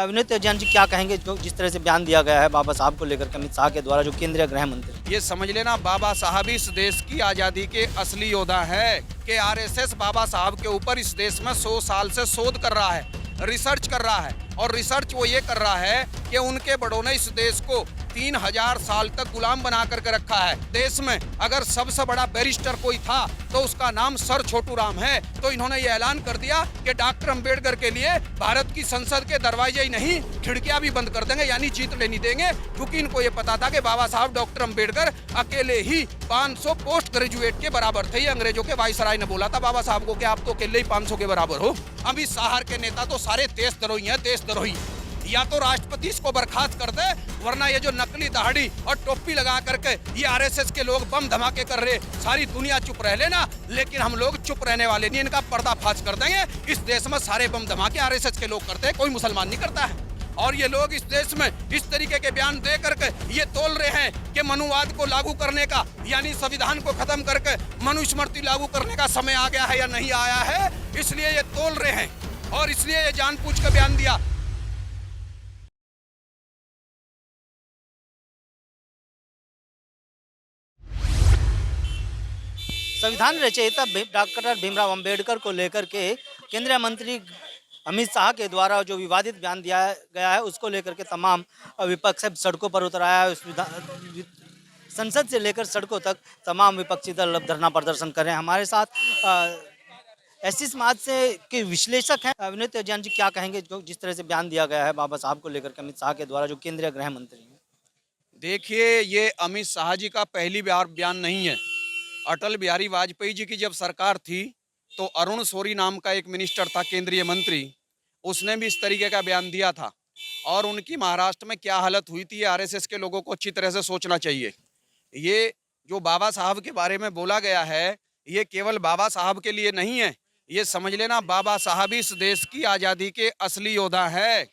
विनीत जैन जी क्या कहेंगे जो जिस तरह से बयान दिया गया है बाबा साहब को लेकर के अमित शाह के द्वारा जो केंद्रीय गृह मंत्री। ये समझ लेना बाबा साहब इस देश की आज़ादी के असली योद्धा है कि आरएसएस बाबा साहब के ऊपर इस देश में 100 साल से शोध कर रहा है, रिसर्च कर रहा है। और रिसर्च वो ये कर रहा है कि उनके बड़ों ने इस देश को 3000 साल तक गुलाम बना करके रखा है। देश में अगर सबसे बड़ा बैरिस्टर कोई था तो उसका नाम सर छोटू राम है। तो इन्होंने ये ऐलान कर दिया कि डॉक्टर अंबेडकर के लिए भारत की संसद के दरवाजे ही नहीं खिड़कियां भी बंद कर देंगे, यानी जीत लेनी देंगे। क्योंकि इनको ये पता था कि बाबा साहब डॉक्टर अंबेडकर अकेले ही 500 पोस्ट ग्रेजुएट के बराबर थे। ये अंग्रेजों के वाइसराय ने बोला था बाबा साहब को कि आप तो अकेले ही 500 के बराबर हो। अभी साहर के नेता तो सारे देशद्रोही हैं, देशद्रोही। या तो राष्ट्रपति इसको बर्खास्त कर दे, वरना ये जो नकली दाढ़ी और टोपी लगा करके ये आरएसएस के लोग बम धमाके कर रहे, सारी दुनिया चुप रह लेना, लेकिन हम लोग चुप रहने वाले नहीं। इनका पर्दाफाश कर देंगे। इस देश में सारे बम धमाके आरएसएस के लोग करते हैं, कोई मुसलमान नहीं करता है। और ये लोग इस देश में इस तरीके के बयान दे करके ये तोल रहे हैं कि मनुवाद को लागू करने का, यानी संविधान को खत्म करके मनुस्मृति लागू करने का समय आ गया है या नहीं आया है, इसलिए ये तोल रहे हैं और इसलिए ये जानबूझ कर बयान दिया। संविधान रचयिता डॉक्टर भीमराव अंबेडकर को लेकर के केंद्रीय मंत्री अमित शाह के द्वारा जो विवादित बयान दिया गया है उसको लेकर के तमाम विपक्ष अब सड़कों पर उतर आया है। संसद से लेकर सड़कों तक तमाम विपक्षी दल अब धरना प्रदर्शन कर रहे हैं। हमारे साथ एससी समाज से के विश्लेषक हैं विनीत जैन जी, क्या कहेंगे जो जिस तरह से बयान दिया गया है बाबा साहब को लेकर के अमित शाह के द्वारा जो केंद्रीय गृह मंत्री हैं। देखिए, ये अमित शाह जी का पहली बार बयान नहीं है। अटल बिहारी वाजपेयी जी की जब सरकार थी तो अरुण शौरी नाम का एक मिनिस्टर था, केंद्रीय मंत्री, उसने भी इस तरीके का बयान दिया था। और उनकी महाराष्ट्र में क्या हालत हुई थी, आरएसएस के लोगों को अच्छी तरह से सोचना चाहिए। ये जो बाबा साहब के बारे में बोला गया है, ये केवल बाबा साहब के लिए नहीं है। ये समझ लेना बाबा साहब इस देश की आज़ादी के असली योद्धा है।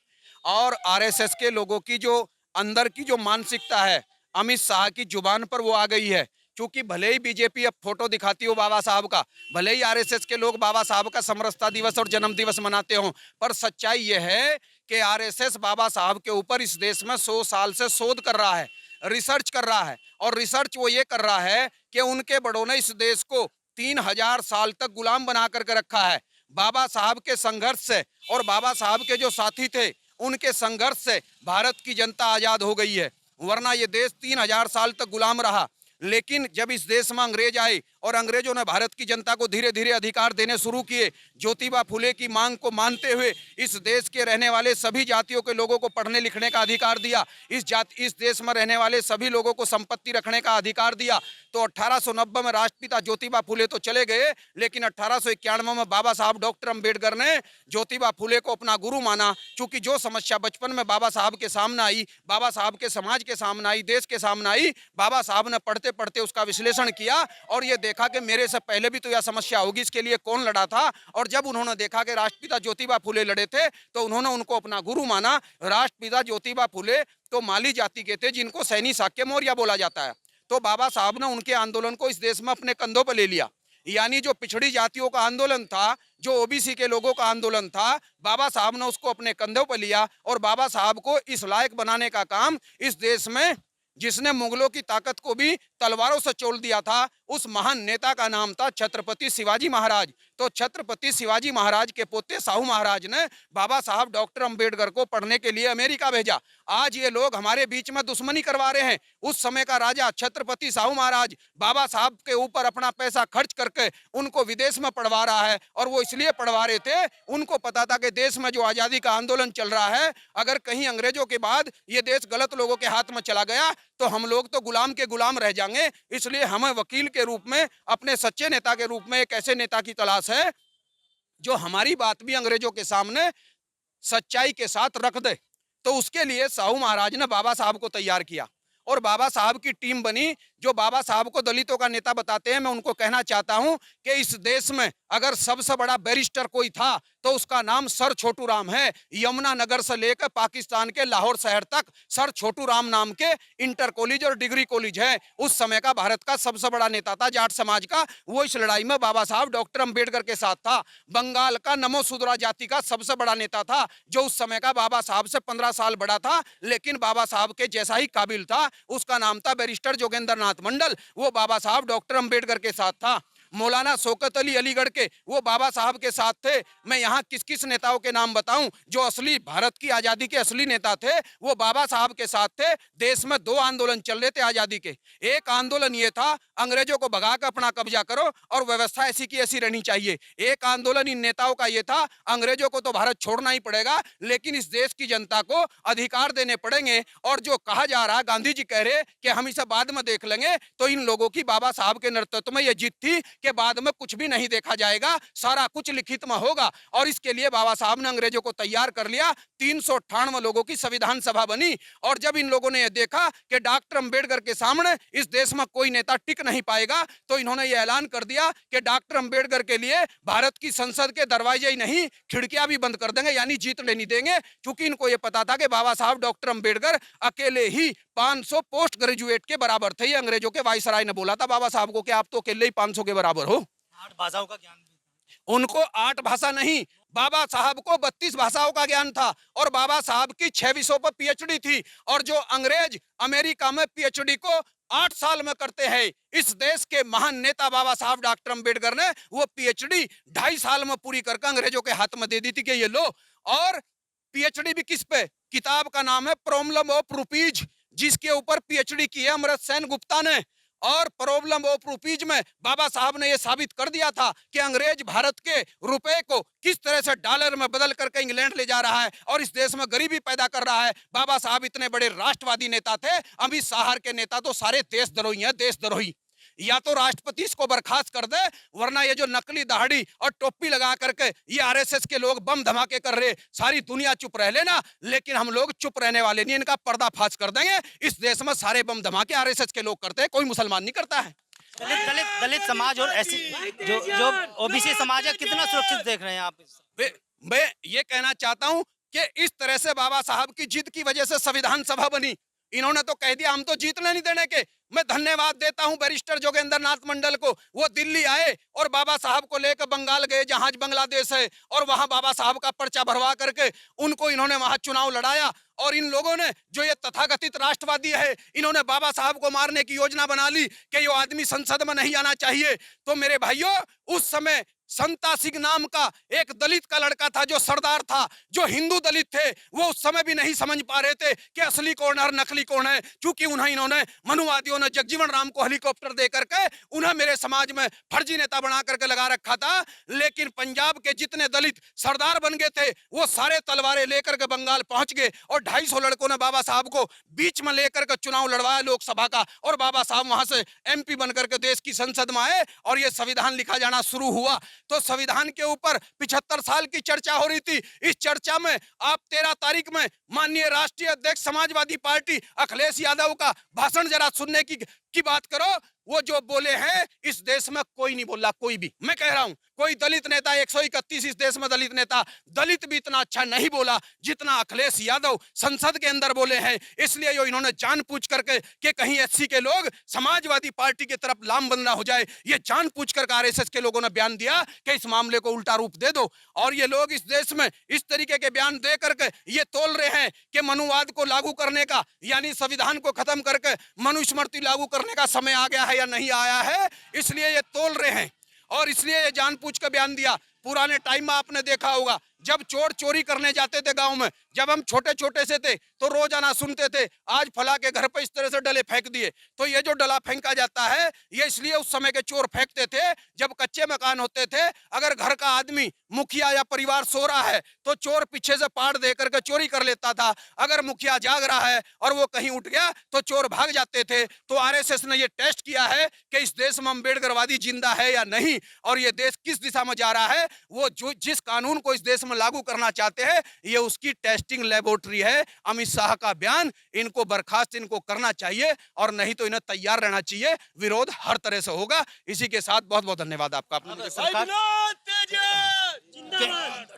और आरएसएस के लोगों की जो अंदर की जो मानसिकता है, अमित शाह की जुबान पर वो आ गई है। क्योंकि भले ही बीजेपी अब फोटो दिखाती हो बाबा साहब का, भले ही आरएसएस के लोग बाबा साहब का समरसता दिवस और जन्म दिवस मनाते हों, पर सच्चाई ये है कि आरएसएस बाबा साहब के ऊपर इस देश में 100 साल से शोध कर रहा है, रिसर्च कर रहा है। और रिसर्च वो ये कर रहा है कि उनके बड़ों ने इस देश को 3000 साल तक गुलाम बना करके रखा है। बाबा साहब के संघर्ष से और बाबा साहब के जो साथी थे उनके संघर्ष से भारत की जनता आज़ाद हो गई है, वरना ये देश 3000 साल तक गुलाम रहा। लेकिन जब इस देश में अंग्रेज आए और अंग्रेजों ने भारत की जनता को धीरे धीरे अधिकार देने शुरू किए, ज्योतिबा फुले की मांग को मानते हुए इस देश के रहने वाले सभी जातियों के लोगों को पढ़ने लिखने का अधिकार दिया, इस देश में रहने वाले सभी लोगों को संपत्ति रखने का अधिकार दिया। तो 1890 में राष्ट्रपिता ज्योतिबा फुले तो चले गए, लेकिन 1891 में बाबा साहब डॉक्टर अंबेडकर ने ज्योतिबा फुले को अपना गुरु माना। चूंकि जो समस्या बचपन में बाबा साहब के सामने आई, बाबा साहब के समाज के सामने आई, देश के सामने आई, बाबा साहब ने पढ़ते पढ़ते उसका विश्लेषण किया और ये देखा कि मेरे से पहले भी तो यह समस्या होगी, इसके लिए कौन लड़ा था। और जब उन्होंने देखा कि राष्ट्रपिता ज्योतिबा फुले लड़े थे तो उन्होंने उनको अपना गुरु माना। राष्ट्रपिता ज्योतिबा फुले तो माली जाति के थे, जिनको सैनी शाक्य मौर्य बोला जाता है। तो बाबा साहब ने उनके आंदोलन को इस देश में अपने कंधों पर ले लिया। यानी जो पिछड़ी जातियों का आंदोलन था, जो ओबीसी के लोगों का आंदोलन था, बाबा साहब ने उसको अपने कंधों पर लिया। और बाबा साहब को इस लायक बनाने का काम इस देश में जिसने मुगलों की ताकत को भी तलवारों से चोल दिया था, उस महान नेता का नाम था छत्रपति शिवाजी महाराज। तो छत्रपति शिवाजी महाराज के पोते साहू महाराज ने बाबा साहब डॉक्टर अंबेडकर को पढ़ने के लिए अमेरिका भेजा। आज ये लोग हमारे बीच में दुश्मनी करवा रहे हैं। उस समय का राजा छत्रपति साहू महाराज बाबा साहब के ऊपर अपना पैसा खर्च करके उनको विदेश में पढ़वा रहा है। और वो इसलिए पढ़वा रहे थे, उनको पता था कि देश में जो आज़ादी का आंदोलन चल रहा है, अगर कहीं अंग्रेजों के बाद ये देश गलत लोगों के हाथ में चला गया तो हम लोग तो गुलाम के गुलाम रह जाएंगे। इसलिए हमें वकील के रूप में, अपने सच्चे नेता के रूप में एक ऐसे नेता की तलाश है जो हमारी बात भी अंग्रेजों के सामने सच्चाई के साथ रख दे। तो उसके लिए साहू महाराज ने बाबा साहब को तैयार किया और बाबा साहब की टीम बनी, जो बाबा साहब को दलितों का नेता बताते हैं, मैं उनको कहना चाहता हूं कि इस देश में अगर सबसे बड़ा बैरिस्टर कोई था तो उसका नाम सर छोटू राम है। यमुना नगर से लेकर पाकिस्तान के लाहौर शहर तक सर छोटू राम नाम के इंटर कॉलेज और डिग्री कॉलेज है। उस समय का भारत का सबसे बड़ा नेता था जाट समाज का, वो इस लड़ाई में बाबा साहब डॉक्टर अंबेडकर के साथ था। बंगाल का नमो सुधरा जाति का सबसे बड़ा नेता था, जो उस समय का बाबा साहब से 15 साल बड़ा था, लेकिन बाबा साहब के जैसा ही काबिल था। उसका नाम था बैरिस्टर जोगेंद्र नाथ मंडल, वो बाबा साहब डॉक्टर अंबेडकर के साथ था। मौलाना शौकत अली अलीगढ़ के, वो बाबा साहब के साथ थे। मैं यहाँ किस किस नेताओं के नाम बताऊं जो असली भारत की आजादी के असली नेता थे, वो बाबा साहब के साथ थे। देश में 2 आंदोलन चल रहे थे आजादी के। एक आंदोलन ये था अंग्रेजों को भगाकर अपना कब्जा करो और व्यवस्था ऐसी की ऐसी रहनी चाहिए। एक आंदोलन इन नेताओं का ये था अंग्रेजों को तो भारत छोड़ना ही पड़ेगा, लेकिन इस देश की जनता को अधिकार देने पड़ेंगे। और जो कहा जा रहा, गांधी जी कह रहे कि हम इसे बाद में देख लेंगे, तो इन लोगों की बाबा साहब के नेतृत्व में ये जीत थी कि बाद में कुछ भी नहीं देखा जाएगा, सारा कुछ लिखित में होगा। और इसके लिए बाबा साहब ने अंग्रेजों को तैयार कर लिया। 398 लोगों की संविधान सभा बनी। और जब इन लोगों ने यह देखा कि डॉक्टर अंबेडकर के सामने इस देश में कोई नेता टिक नहीं पाएगा, तो इन्होंने यह ऐलान कर दिया कि डॉक्टर अंबेडकर के लिए भारत की संसद के दरवाजे ही नहीं, खिड़कियां भी बंद कर देंगे, यानी जीत लेनी देंगे। क्योंकि इनको यह पता था कि बाबा साहब डॉक्टर अंबेडकर अकेले ही 500 पोस्ट ग्रेजुएट के बराबर थे। ये अंग्रेजों के वायसराय ने बोला था बाबा साहब को कि आप तो अकेले ही 500 के बराबर हो। 8 भाषाओं का ज्ञान भी उनको 8 भाषा नहीं, बाबा साहब को 32 भाषाओं का ज्ञान था। और बाबा साहब की 6 विषयों पर पीएचडी थी। और जो अंग्रेज अमेरिका में पीएचडी को 8 साल में करते हैं, इस देश के महान नेता बाबा साहब डॉक्टर अंबेडकर ने वो पीएचडी 2.5 साल में पूरी करके अंग्रेजों के हाथ में दे दी थी कि ये लो। और पीएचडी भी किस पे? किताब का नाम है प्रॉब्लम ऑफ रुपीज, जिसके ऊपर पीएचडी की है अमृत सेन गुप्ता ने। और प्रॉब्लम ऑफ रुपीज में बाबा साहब ने यह साबित कर दिया था कि अंग्रेज भारत के रुपए को किस तरह से डॉलर में बदल करके इंग्लैंड ले जा रहा है और इस देश में गरीबी पैदा कर रहा है। बाबा साहब इतने बड़े राष्ट्रवादी नेता थे। अमित शाह के नेता तो सारे देशद्रोही हैं, देशद्रोही। या तो राष्ट्रपति इसको बर्खास्त कर दे, वरना ये जो नकली दाढ़ी और टोपी लगा करके ये आरएसएस के लोग बम धमाके कर रहे, सारी दुनिया चुप रह लेना, लेकिन हम लोग चुप रहने वाले नहीं, इनका पर्दाफाश कर देंगे। इस देश में सारे बम धमाके आरएसएस के लोग करते हैं, कोई मुसलमान नहीं करता है। दलित समाज और ऐसी जो ओबीसी समाज है, कितना सुरक्षित देख रहे हैं आप? मैं ये कहना चाहता हूं कि इस तरह से बाबा साहब की जिद की वजह से संविधान सभा बनी। इन्होंने तो कह दिया हम तो जीतने नहीं देने के। मैं धन्यवाद देता हूं बैरिस्टर जोगेंद्र नाथ मंडल को, वो दिल्ली आए और बाबा साहब को लेकर बंगाल गए, जहां बांग्लादेश है, और वहां बाबा साहब का पर्चा भरवा करके उनको इन्होंने वहां चुनाव लड़ाया। और इन लोगों ने, जो ये तथाकथित राष्ट्रवादी है, इन्होंने बाबा साहब को मारने की योजना बना ली कि ये आदमी संसद में नहीं आना चाहिए। तो मेरे भाइयों, उस समय संता सिंह नाम का एक दलित का लड़का था जो सरदार था, जो हिंदू दलित थे, वो उस समय भी नहीं समझ पा रहे थे कि असली कौन है और नकली कौन है। क्योंकि इन्होंने मनुवादियों ने जगजीवन राम को हेलीकॉप्टर दे करके उन्हें मेरे समाज में फर्जी नेता बना करके लगा रखा था। लेकिन पंजाब के जितने दलित सरदार बन गए थे, वो सारे तलवारें लेकर के बंगाल पहुंच गए और 250 लड़कों ने बाबा साहब को बीच में लेकर के चुनाव लड़वाया लोकसभा का, और बाबा साहब वहां से एमपी बनकर के देश की संसद में आए और ये संविधान लिखा जाना शुरू हुआ। तो संविधान के ऊपर 75 साल की चर्चा हो रही थी। इस चर्चा में आप 13 तारीख में माननीय राष्ट्रीय अध्यक्ष समाजवादी पार्टी अखिलेश यादव का भाषण जरा सुनने की बात करो। वो जो बोले हैं, इस देश में कोई नहीं बोला, कोई भी। मैं कह रहा हूं, कोई दलित नेता 131 इस देश में दलित नेता, दलित भी इतना अच्छा नहीं बोला जितना अखिलेश यादव संसद के अंदर बोले हैं। इसलिए जो इन्होंने जानबूझ करके कि कहीं एससी के लोग समाजवादी पार्टी की तरफ लामबंद ना हो जाए, ये जानबूझ कर आरएसएस के लोगों ने बयान दिया कि इस मामले को उल्टा रूप दे दो। और ये लोग इस देश में इस तरीके के बयान दे करके ये तोल रहे हैं कि मनुवाद को लागू करने का, यानी संविधान को खत्म करके मनुस्मृति लागू करने का समय आ गया है या नहीं आया है, इसलिए ये तोल रहे हैं। और इसलिए ये जानबूझ कर बयान दिया। पुराने टाइम में आपने देखा होगा, जब चोर चोरी करने जाते थे गांव में, जब हम छोटे छोटे से थे तो रोजाना सुनते थे आज फला के घर पे इस तरह से डले फेंक दिए। तो ये जो डला फेंका जाता है, ये इसलिए उस समय के चोर फेंकते थे जब कच्चे मकान होते थे। अगर घर का आदमी, मुखिया या परिवार सो रहा है तो चोर पीछे से पाड़ दे करके चोरी कर लेता था। अगर मुखिया जाग रहा है और वो कहीं उठ गया तो चोर भाग जाते थे। तो आरएसएस ने ये टेस्ट किया है कि इस देश में अम्बेडकरवादी जिंदा है या नहीं, और ये देश किस दिशा में जा रहा है। वो जो जिस कानून को इस देश में में लागू करना चाहते हैं, ये उसकी टेस्टिंग लेबोरेटरी है। अमित शाह का बयान, इनको बर्खास्त इनको करना चाहिए और नहीं तो इन्हें तैयार रहना चाहिए। विरोध हर तरह से होगा। इसी के साथ बहुत बहुत धन्यवाद आपका। आपने मुझे सरकार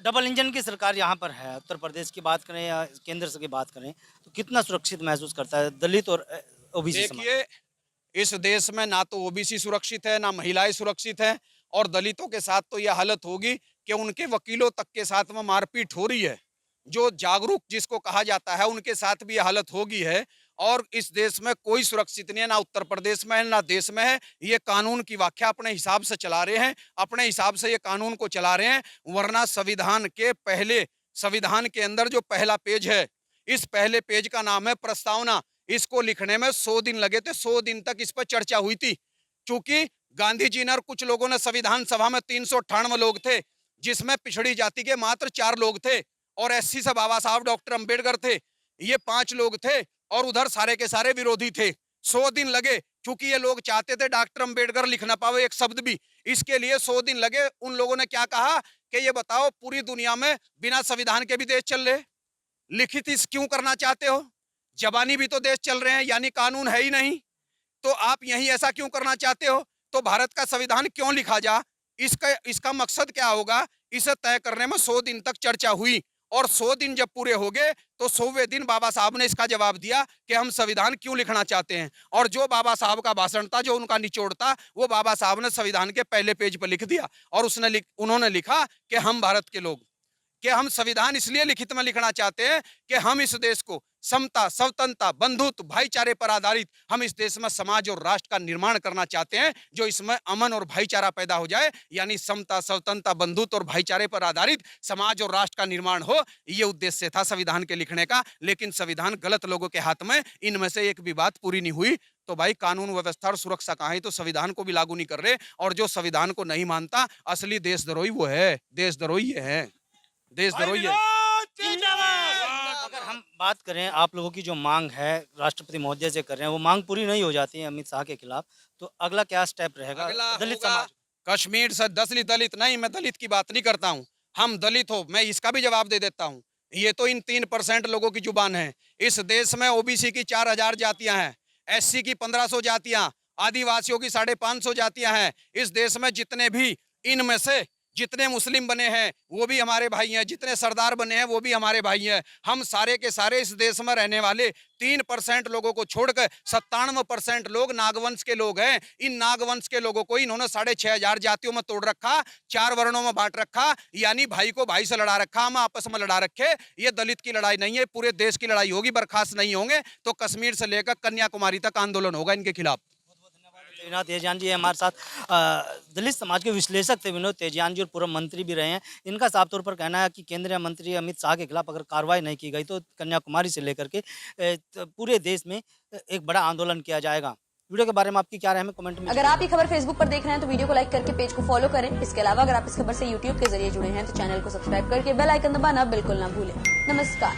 डबल इंजन की सरकार यहाँ पर है, उत्तर प्रदेश की बात करें या केंद्र से की बात करें, तो कितना सुरक्षित महसूस करता है दलित और ओबीसी समाज? देखिए, इस देश में ना तो ओबीसी सुरक्षित है, ना महिलाएं सुरक्षित हैं, और दलितों के साथ तो यह हालत होगी कि उनके वकीलों तक के साथ में मारपीट हो रही है। जो जागरूक जिसको कहा जाता है, उनके साथ भी यह हालत होगी है। और इस देश में कोई सुरक्षित नहीं है, ना उत्तर प्रदेश में है, ना देश में है। ये कानून की व्याख्या अपने हिसाब से चला रहे हैं, अपने हिसाब से ये कानून को चला रहे हैं। वरना संविधान के अंदर जो पहला पेज है, इस पहले पेज का नाम है प्रस्तावना। इसको लिखने में 100 दिन लगे थे। 100 दिन तक इस पर चर्चा हुई थी। चूंकि गांधी जी ने और कुछ लोगों ने, संविधान सभा में 398 लोग थे, जिसमें पिछड़ी जाति के मात्र 4 लोग थे, और एससी से बाबा साहब डॉक्टर अंबेडकर थे, ये 5 लोग थे, और उधर सारे के सारे विरोधी थे। 100 दिन लगे, क्योंकि ये लोग चाहते थे डॉक्टर अंबेडकर लिख ना पावे एक शब्द भी, इसके लिए 100 दिन लगे। उन लोगों ने क्या कहा कि ये बताओ, पूरी दुनिया में बिना संविधान के भी देश चल रहे, लिखित इस क्यों करना चाहते हो? जबानी भी तो देश चल रहे हैं, यानी कानून है ही नहीं, तो आप यही ऐसा क्यों करना चाहते हो? तो भारत का संविधान क्यों लिखा जा, इसका मकसद क्या होगा, इसे तय करने में 100 दिन तक चर्चा हुई। और 100 दिन जब पूरे हो गए तो 100वें दिन बाबा साहब ने इसका जवाब दिया कि हम संविधान क्यों लिखना चाहते हैं। और जो बाबा साहब का भाषण था, जो उनका निचोड़ था, वो बाबा साहब ने संविधान के पहले पेज पर लिख दिया। और उन्होंने लिखा कि हम भारत के लोग, कि हम संविधान इसलिए लिखित में लिखना चाहते हैं कि हम इस देश को समता, स्वतंत्रता, बंधुत्व, भाईचारे पर आधारित, हम इस देश में समाज और राष्ट्र का निर्माण करना चाहते हैं, जो इसमें अमन और भाईचारा पैदा हो जाए, यानी समता, स्वतंत्रता, बंधुत्व और भाईचारे पर आधारित समाज और राष्ट्र का निर्माण हो। ये उद्देश्य था संविधान के लिखने का। लेकिन संविधान गलत लोगों के हाथ में, इनमें से एक भी बात पूरी नहीं हुई। तो भाई, कानून व्यवस्था और सुरक्षा कहाँ है? तो संविधान को भी लागू नहीं कर रहे। और जो संविधान को नहीं मानता, असली देशद्रोही वो है, देशद्रोही है, देशद्रोही है। अगर हम बात करें, आप लोगों की जो मांग है राष्ट्रपति महोदय से कर रहे हैं, वो मांग पूरी नहीं हो जाती है अमित शाह के खिलाफ, तो अगला क्या स्टेप रहेगा? अगला दलित होगा समाज, कश्मीर से दलित नहीं, मैं दलित की बात नहीं करता हूँ। हम दलित हो, मैं इसका भी जवाब दे देता हूँ। ये तो इन 3% लोगों की जुबान है। इस देश में ओबीसी की 4000 जातियां हैं, एससी की 1500 जातियां, आदिवासियों की 550 जातियां हैं। इस देश में जितने भी, इनमें से जितने मुस्लिम बने हैं वो भी हमारे भाई हैं, जितने सरदार बने हैं वो भी हमारे भाई हैं। हम सारे के सारे इस देश में रहने वाले 3% लोगों को छोड़कर 97% लोग नागवंश के लोग हैं। इन नागवंश के लोगों को इन्होंने 6500 जातियों में तोड़ रखा, 4 वर्णों में बांट रखा, यानी भाई को भाई से लड़ा रखा, हम आपस में लड़ा रखे। ये दलित की लड़ाई नहीं है, पूरे देश की लड़ाई होगी। बर्खास्त नहीं होंगे तो कश्मीर से लेकर कन्याकुमारी तक आंदोलन होगा इनके खिलाफ। विनोद तेजियान जी हमारे साथ। दलित समाज के विश्लेषक थे विनोद तेजियान जी, और पूर्व मंत्री भी रहे हैं। इनका साफ तौर पर कहना है कि केंद्रीय मंत्री अमित शाह के खिलाफ अगर कार्रवाई नहीं की गई तो कन्याकुमारी से लेकर के पूरे देश में एक बड़ा आंदोलन किया जाएगा। वीडियो के बारे में आपकी क्या राय है, कमेंट में। अगर आप ये खबर फेसबुक पर देख रहे हैं तो वीडियो को लाइक करके पेज को फॉलो करें। इसके अलावा अगर आप इस खबर से यूट्यूब के जरिए जुड़े हैं तो चैनल को सब्सक्राइब करके बेल आइकन दबाना बिल्कुल ना भूलें। नमस्कार।